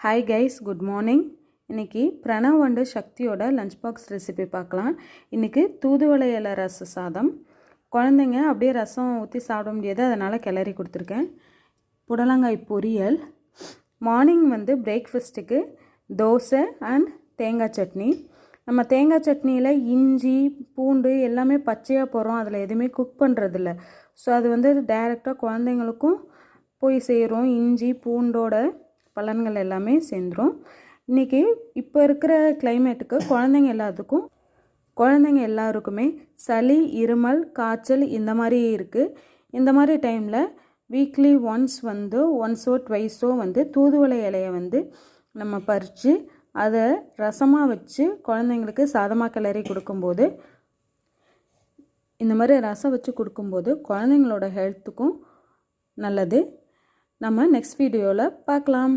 Hi guys, good morning. இன்றைக்கி Pranav and சக்தியோட lunch box recipe பார்க்கலாம். இன்றைக்கி தூதுவளை இலை ரச சாதம். குழந்தைங்க அப்படியே ரசம் ஊற்றி சாப்பிட முடியாது, அதனால் கிளறி கொடுத்துருக்கேன். புடலங்காய் பொரியல். மார்னிங் பிரேக்ஃபாஸ்ட்டுக்கு தோசை அண்ட் தேங்காய் சட்னி. நம்ம தேங்காய் சட்னியில் இஞ்சி பூண்டு எல்லாமே பச்சையாக போகிறோம், அதில் எதுவுமே குக் பண்ணுறதில்ல. ஸோ அது டைரெக்டாக குழந்தைங்களுக்கும் போய் சேரும். இஞ்சி பூண்டோட பலன்கள் எல்லாமே சேர்ந்துடும். இன்றைக்கி இப்போ இருக்கிற கிளைமேட்டுக்கு குழந்தைங்க எல்லாருக்குமே சளி, இருமல், காய்ச்சல் இந்த மாதிரி இருக்குது. இந்த மாதிரி டைமில் வீக்லி ஒன்ஸோ ட்வைஸோ தூதுவளை இலையை நம்ம பறித்து அதை ரசமாக வச்சு குழந்தைங்களுக்கு சாதமாக கிளறி கொடுக்கும்போது, இந்த மாதிரி ரசம் வச்சு கொடுக்கும்போது குழந்தைங்களோட ஹெல்த்துக்கும் நல்லது. நம்ம நெக்ஸ்ட் வீடியோவில் பார்க்கலாம்.